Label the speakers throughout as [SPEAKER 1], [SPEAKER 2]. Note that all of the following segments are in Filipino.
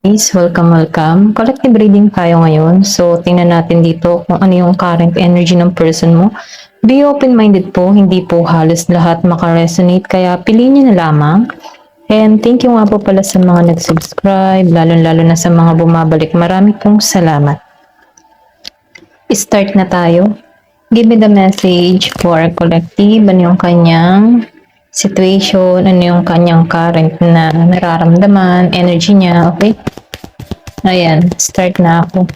[SPEAKER 1] Guys, welcome. Collective reading tayo ngayon. So, tingnan natin dito kung ano yung current energy ng person mo. Be open-minded po, hindi po halos lahat makaresonate, kaya piliin nyo na lamang. And thank you nga po pala sa mga nag-subscribe, lalo-lalo na sa mga bumabalik. Marami pong salamat. Start na tayo. Give me the message for collective. Ano yung kanyang situation, ano yung kanyang current na nararamdaman, energy niya, okay? Ayan, start na ako.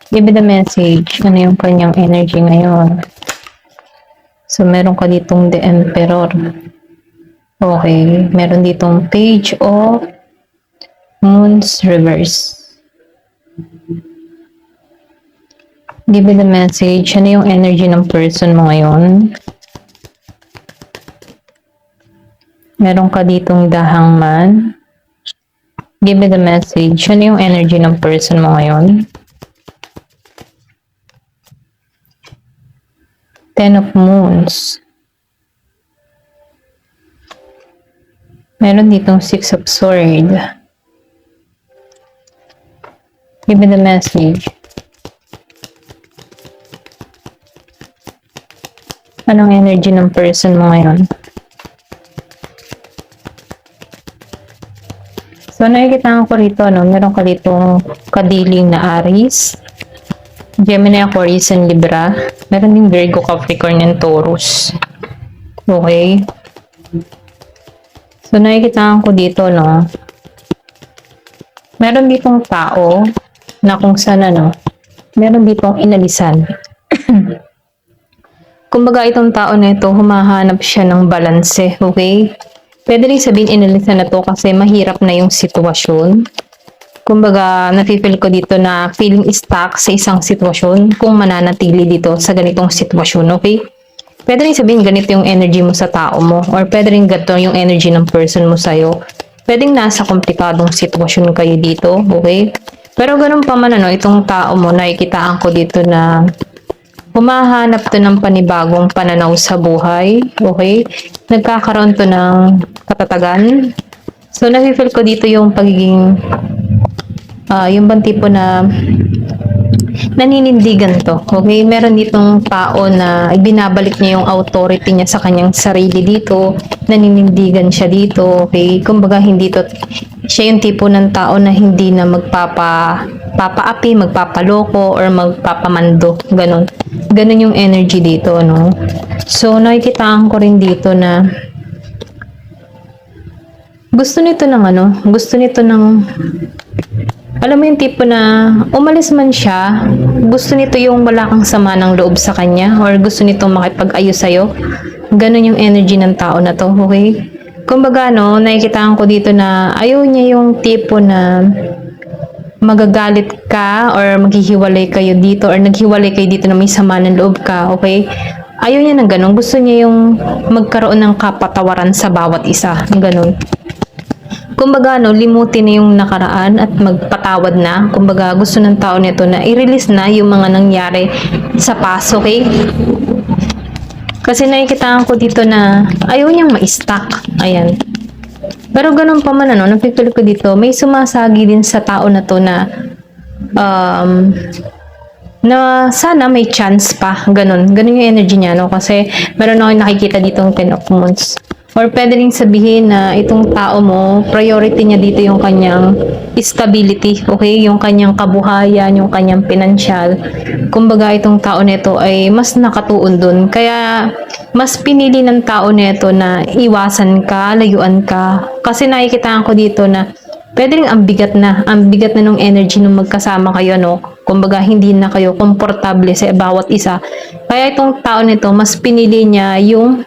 [SPEAKER 1] Give me the message, ano yung kanyang energy ngayon. So, meron ka ditong The Emperor. Okay, meron ditong Page of Moons Reverse. Give me the message, ano yung energy ng person mo ngayon. Meron ka ditong The Hangman. Give me the message. Ano yung energy ng person mo ngayon? Ten of Moons. Meron ditong Six of Swords. Give me the message. Anong energy ng person mo ngayon? So, nakikita ko rito, meron ka ditong kadiling na Aries, Gemini, Aquarius, and Libra. Meron din Virgo, Capricorn, and Taurus. Okay. So, nakikita ko dito, meron ditong tao na kung saan, meron ditong inalisan. Kumbaga, itong tao na ito, humahanap siya ng balanse, okay? Pwede rin sabihin inalisan na to kasi mahirap na yung sitwasyon. Kumbaga, nafe-feel ko dito na feeling stuck sa isang sitwasyon kung mananatili dito sa ganitong sitwasyon, okay? Pwede rin sabihin ganito yung energy mo sa tao mo, or pwede rin ganito yung energy ng person mo sa'yo. Pwedeng nasa komplikadong sitwasyon kayo dito, okay? Pero ganun pa man, itong tao mo, nakikitaan ko dito na humahanap to ng panibagong pananaw sa buhay, okay? Nagkakaroon to ng katatagan. So, nafe-feel ko dito yung pagiging, yung bang tipo na naninindigan to, okay? Meron ditong tao na ibinabalik niya yung authority niya sa kanyang sarili dito, naninindigan siya dito, okay? Kumbaga, hindi to, siya yung tipo ng tao na hindi na magpapaapi, magpapaloko, or magpapamando, ganun. Ganun yung energy dito, So, nakikitaan ko rin dito na gusto nito ng alam mo yung tipo na umalis man siya, gusto nito yung wala kang sama ng loob sa kanya, or gusto nito makipag-ayos sa'yo. Ganun yung energy ng tao na to, okay? Kumbaga, nakikitaan ko dito na ayaw niya yung tipo na magagalit ka or maghihiwalay kayo dito or naghiwalay kayo dito na may sama ng loob ka, okay? Ayaw niya ng ganun. Gusto niya yung magkaroon ng kapatawaran sa bawat isa. Ganun. Kumbaga, limutin na yung nakaraan at magpatawad na. Kumbaga, gusto ng tao nito na i-release na yung mga nangyari sa past, okay? Kasi nakikitaan ko dito na ayaw niyang ma-stuck. Ayan. Pero ganun pa man, napipili ko dito, may sumasagi din sa tao na to na na sana may chance pa. Ganun yung energy niya, Kasi meron ako nakikita ditong 10 of Wands. Or pwede rin sabihin na itong tao mo, priority niya dito yung kanyang stability, okay? Yung kanyang kabuhayan, yung kanyang pinansyal. Kumbaga, itong tao nito ay mas nakatuon dun. Kaya, mas pinili ng tao nito na iwasan ka, layuan ka. Kasi nakikitaan ko dito na pwede rin ang bigat na nung energy nung magkasama kayo, Kumbaga, hindi na kayo komportable sa bawat isa. Kaya itong tao nito, mas pinili niya yung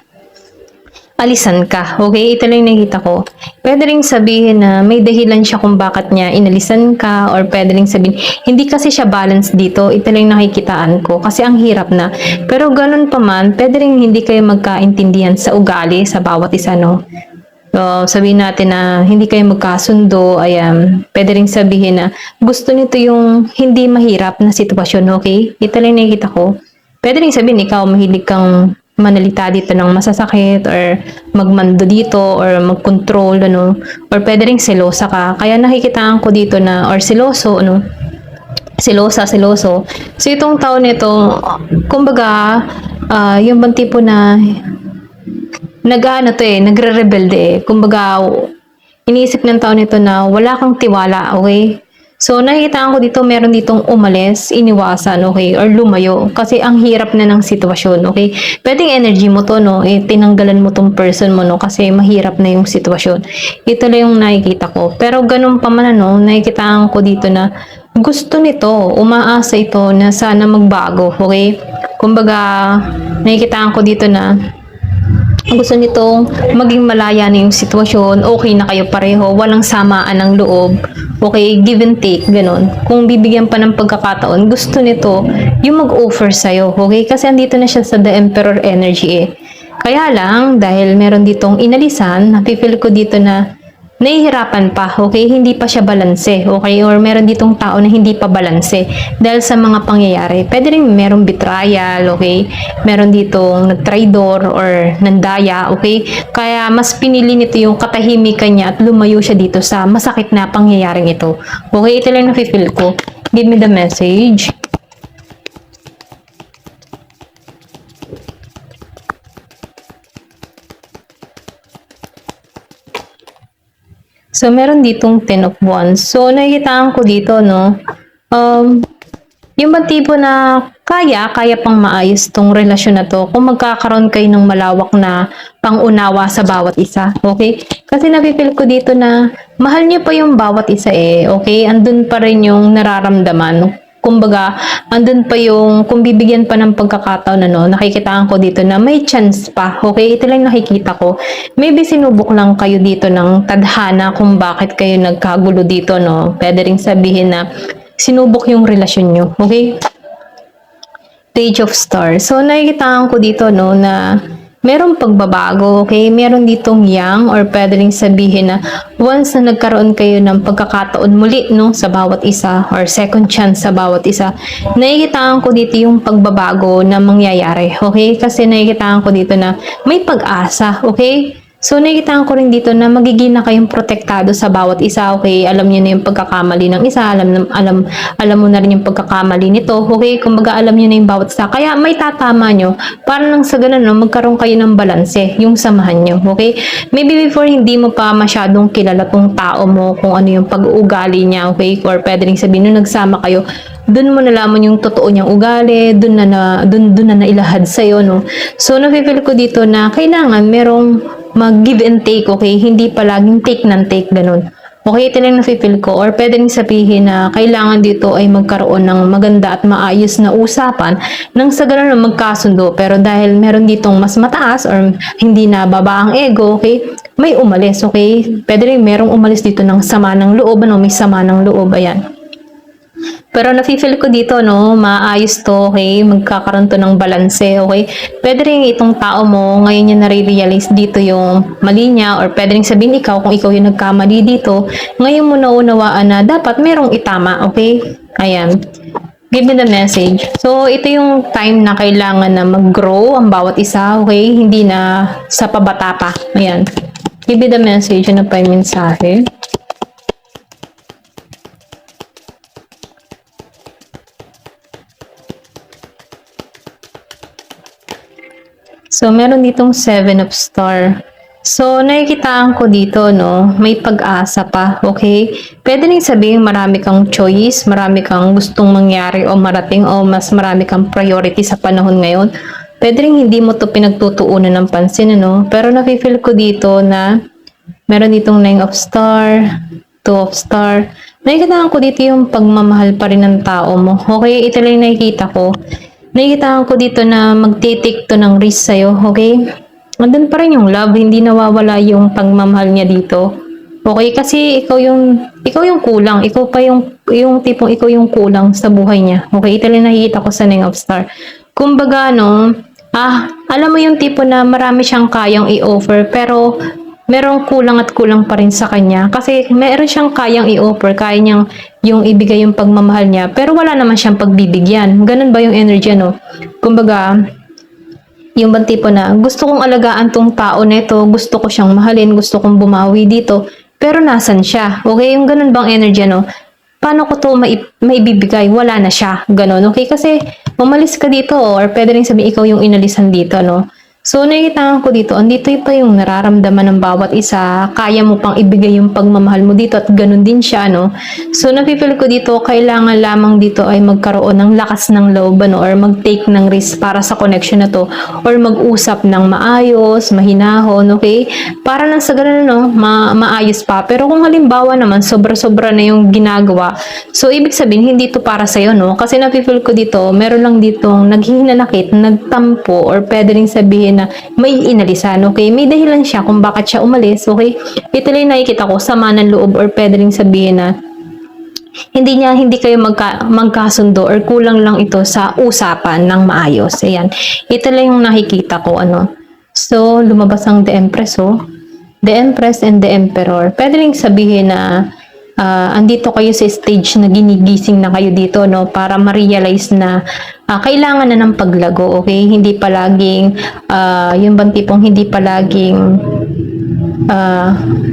[SPEAKER 1] alisan ka. Okay? Ito lang nakita ko. Pwede rin sabihin na may dahilan siya kung bakit niya inalisan ka, or pwede rin sabihin, hindi kasi siya balance dito. Ito lang nakikitaan ko. Kasi ang hirap na. Pero ganun pa man, pwede rin hindi kayo magkaintindihan sa ugali sa bawat isa, So, sabihin natin na hindi kayo magkasundo, ayan. Pwede rin sabihin na gusto nito yung hindi mahirap na sitwasyon, okay? Ito lang nakikita ko. Pwede rin sabihin, ikaw mahilig kang manalita dito ng masasakit or magmando dito or mag-control, ano, or pwede ring selosa ka. Kaya nakikitaan ko dito na, or seloso, ano, seloso. So, itong taon nito, kumbaga, yung bang tipo na, nagre-rebelde eh. Kumbaga, iniisip ng tao nito na wala kang tiwala, okay? So, nakikita ko dito, meron ditong umalis, iniwasan, okay? Or lumayo. Kasi ang hirap na ng sitwasyon, okay? Pwedeng energy mo to, no? Tinanggalan mo tong person mo, no? Kasi mahirap na yung sitwasyon. Ito lang yung nakikita ko. Pero ganun pa man, no? Nakikita ko dito na gusto nito, umaasa ito na sana magbago, okay? Kumbaga, nakikita ko dito na gusto nitong maging malaya na yung sitwasyon, okay na kayo pareho, walang samaan ng loob, okay, give and take, ganun. Kung bibigyan pa ng pagkakataon, gusto nito yung mag-offer sa'yo, okay? Kasi andito na siya sa The Emperor energy eh. Kaya lang, dahil meron ditong inalisan, napipil ko dito na nahihirapan pa, okay? Hindi pa siya balanse, okay? Or meron ditong tao na hindi pa balanse dahil sa mga pangyayari. Pwede rin merong betrayal, okay? Meron ditong nagtraidor or nandaya, okay? Kaya mas pinili nito yung katahimikan niya at lumayo siya dito sa masakit na pangyayaring ito. Okay? Ito lang nafe-feel ko. Give me the message. So, meron ditong 10 of Wands. So, nakikitaan ko dito, no? Yung ba tipo na kaya pang maayos tong relasyon na to kung magkakaroon kayo ng malawak na pangunawa sa bawat isa, okay? Kasi napipil ko dito na mahal niyo pa yung bawat isa eh, okay? Andun pa rin yung nararamdaman. Kumbaga, andun pa yung, kung bibigyan pa ng pagkakataon, ano, nakikitaan ko dito na may chance pa, okay? Ito lang nakikita ko. Maybe sinubok lang kayo dito ng tadhana kung bakit kayo nagkagulo dito, no? Pwede rin sabihin na sinubok yung relasyon nyo, okay? Page of Stars. So, nakikitaan ko dito, no, na merong pagbabago, okay? Meron ditong yang or pwede rin sabihin na once na nagkaroon kayo ng pagkakataon muli, no, sa bawat isa or second chance sa bawat isa, nakikitaan ko dito yung pagbabago na mangyayari, okay? Kasi nakikitaan ko dito na may pag-asa, okay? So, nakikitaan ko rin dito na magiging na kayong protektado sa bawat isa, okay? Alam niyo na yung pagkakamali ng isa, alam mo na rin yung pagkakamali nito, okay? Kumbaga, alam niyo na yung bawat isa. Kaya, may tatama nyo para nang sa ganun, no, magkaroon kayo ng balanse, yung samahan nyo, okay? Maybe before, hindi mo pa masyadong kilala tong tao mo, kung ano yung pag-uugali niya, okay? Or pwede rin sabihin, nung nagsama kayo, dun mo nalaman yung totoo niyang ugali, dun na nailahad sa'yo, no? So, nafe-feel ko dito na kailangan merong mag-give and take, okay? Hindi pa laging take ng take, ganun. Okay, ito lang nafe-feel ko. Or pwede rin sabihin na kailangan dito ay magkaroon ng maganda at maayos na usapan nang sa ganun na magkasundo. Pero dahil meron ditong mas mataas or hindi na baba ang ego, okay? May umalis, okay? Pwede rin merong umalis dito ng sama ng loob, ano? May sama ng loob, ayan. Pero nafe-feel ko dito, no, maayos to, okay? Magkakaroon to ng balanse, okay? Pwede rin itong tao mo, ngayon niya nare-realize dito yung mali niya, or pwede rin sabihin ikaw, kung ikaw yung nagkamali dito, ngayon mo naunawaan na dapat merong itama, okay? Ayan. Give me the message. So, ito yung time na kailangan na mag-grow ang bawat isa, okay? Hindi na sa pabata pa. Ayan. Give me the message. Ano pa yung mensahe? So, meron ditong 7 of Star. So, nakikitaan ko dito, no, may pag-asa pa, okay? Pwede rin sabihin marami kang choice, marami kang gustong mangyari o marating o mas marami kang priority sa panahon ngayon. Pwede rin hindi mo to pinagtutuunan ng pansin, ano? Pero nafe-feel ko dito na meron ditong 9 of Star, 2 of Star. Nakikitaan ko dito yung pagmamahal pa rin ng tao mo. Okay, ito lang yung nakikita ko. Nakikita ko dito na magtitik to ng risk sa'yo, okay? Andun pa rin yung love, hindi nawawala yung pagmamahal niya dito. Okay, kasi ikaw yung kulang, ikaw pa yung tipong ikaw yung kulang sa buhay niya. Okay, ito lang nakikita ko sa Nine of Star. Kumbaga, no, alam mo yung tipo na marami siyang kayang i-offer, pero merong kulang at kulang pa rin sa kanya. Kasi meron siyang kayang i-offer, kaya niyang yung ibigay yung pagmamahal niya, pero wala naman siyang pagbibigyan. Ganun ba yung energy, no? Kumbaga, Yung bang tipo na, gusto kong alagaan tong tao neto, gusto ko siyang mahalin, gusto kong bumawi dito, pero nasan siya? Okay, yung ganun bang energy, ano? Paano ko to maibibigay? Wala na siya. Ganon, okay? Kasi umalis ka dito, or pwede rin sabihin ikaw yung inalisan dito, no? So, nakikita ko dito, andito pa yung nararamdaman ng bawat isa, kaya mo pang ibigay yung pagmamahal mo dito, at ganun din siya, no? So, napipil ko dito, kailangan lamang dito ay magkaroon ng lakas ng loob, ano, or mag-take ng risk para sa connection na to, or mag-usap ng maayos, mahinahon, okay? Para lang sa ganun, no, maayos pa. Pero kung halimbawa naman, sobra-sobra na yung ginagawa, so, ibig sabihin, hindi to para sa'yo, no? Kasi napipil ko dito, meron lang ditong naghihinanakit, nagtampo, or pwede rin sabihin na may inalisan, okay? May dahilan siya kung bakit siya umalis, okay? Ito lang nakikita ko, sama ng loob, or pwede rin sabihin na hindi kayo magkasundo, or kulang lang ito sa usapan ng maayos. Ayan. Ito lang yung nakikita ko, ano. So, lumabas ang The Empress, oh. The Empress and the Emperor. Pwede rin sabihin na andito kayo sa stage na ginigising na kayo dito, no, para ma-realize na kailangan na ng paglago, okay? Hindi palaging yung bang tipong hindi palaging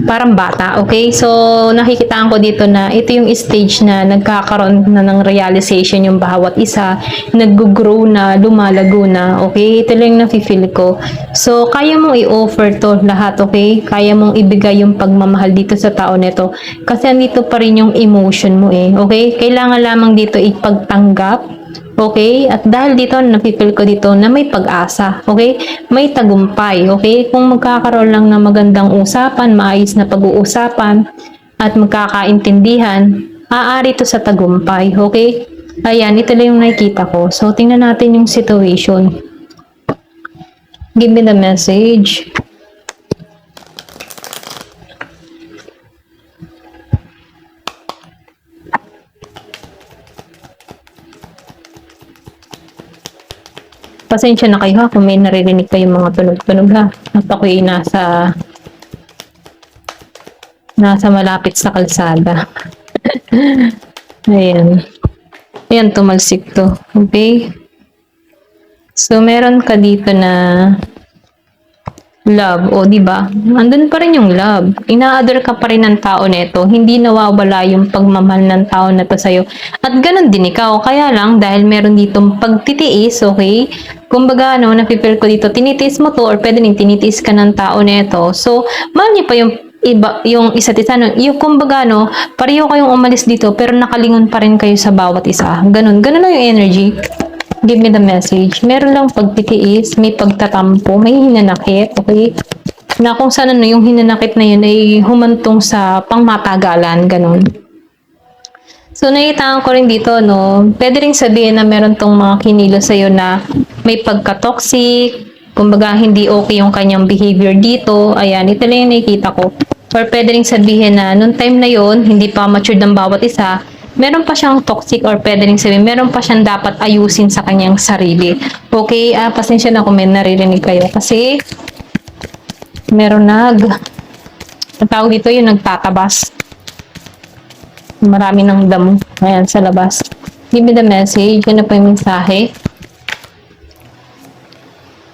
[SPEAKER 1] parang bata, okay? So, nakikitaan ko dito na ito yung stage na nagkakaroon na ng realization yung bawat isa, nag-grow na, lumalago na, okay? Ito lang yung nafe-feel ko. So, kaya mong i-offer to lahat, okay? Kaya mong ibigay yung pagmamahal dito sa tao nito. Kasi andito pa rin yung emotion mo, okay? Kailangan lamang dito ipagtanggap, okay? At dahil dito, napipil ko dito na may pag-asa, okay? May tagumpay, okay? Kung magkakaroon lang ng magandang usapan, maayos na pag-uusapan, at magkakaintindihan, aari to sa tagumpay, okay? Ayan, ito lang yung nakikita ko. So, tingnan natin yung situation. Give me the message. Pasensya na kayo ha kung may naririnig kayong mga tunog-tunog ha. At ako'y nasa malapit sa kalsada. Ayan. Ayan, tumalsik to. Okay? So, meron ka dito na love, o di ba? Andun pa rin yung love. Ina-adore ka pa rin ng tao neto. Hindi nawawala yung pagmamahal ng tao na to sa'yo. At ganun din ikaw. Kaya lang, dahil meron ditong pagtitiis, okay? Kumbaga, napipil ko dito, tinitiis mo to, or pwede rin tinitiis ka ng tao neto. So, mahal niyo pa yung iba, yung isa't isa, yung kumbaga, pareho kayong umalis dito, pero nakalingon pa rin kayo sa bawat isa. Ganun lang yung energy. Give me the message. Meron lang pagtitiis, may pagtatampo, may hinanakit, okay? Na kung saan yung hinanakit na yun ay humantong sa pangmatagalan, ganun. So, nakita ko rin dito, pwede rin sabihin na meron tong mga kinilo sa'yo na may pagka-toxic, kumbaga hindi okay yung kanyang behavior dito. Ayan, ito lang yung nakikita ko. Or pwede rin sabihin na nung time na yon hindi pa matured ang bawat isa, meron pa siyang toxic, or pwede rin sabihin, meron pa siyang dapat ayusin sa kanyang sarili. Okay, pasensya na kung may naririnig kayo. Kasi, meron tawag dito yung nagtatabas. Marami ng damo. Ayan, sa labas. Give me the message. Ano pa yung mensahe?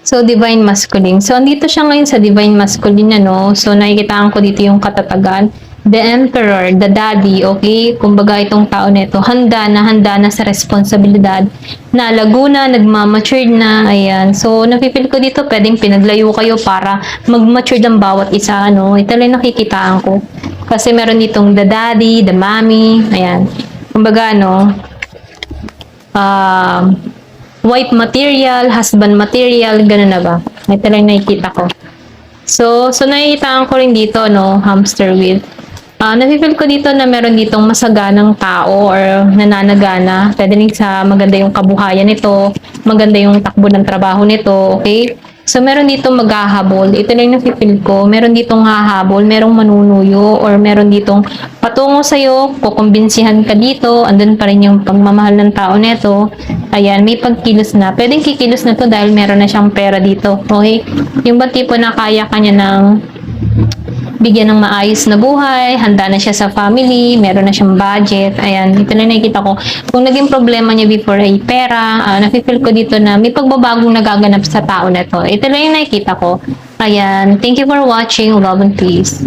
[SPEAKER 1] So, Divine Masculine. So, andito siya ngayon sa Divine Masculine, So, nakikitaan ko dito yung katatagan. The Emperor, the Daddy, okay? Kumbaga, itong tao nito, handa na sa responsibilidad. Nalago na, nagmamatured na, ayan. So, napipil ko dito, pwedeng pinaglayo kayo para mag-mature ang bawat isa, Ito lang nakikitaan ko. Kasi meron ditong the Daddy, the Mommy, ayan. Kumbaga, wife material, husband material, gano'n na ba? Ito lang nakikita ko. So nakikitaan ko rin dito, hamster wheel. Napipil ko dito na meron ditong masaganang tao or nananagana. Pwede rin sa maganda yung kabuhayan nito, maganda yung takbo ng trabaho nito, okay? So, meron ditong maghahabol. Ito lang yung napipil ko. Meron ditong hahabol, merong manunuyo, or meron ditong patungo sa'yo, kukumbinsihan ka dito, andun pa rin yung pagmamahal ng tao neto. Ayan, may pagkilos na. Pwedeng kikilos na to dahil meron na siyang pera dito, okay? Yung ba tipo na kaya kanya ng bigyan ng maayos na buhay, handa na siya sa family, meron na siyang budget. Ayan, ito na nakikita ko. Kung naging problema niya before ay pera, nafe-feel ko dito na may pagbabagong nagaganap sa tao na to. Ito lang yung nakikita ko. Ayan, thank you for watching. Love and peace.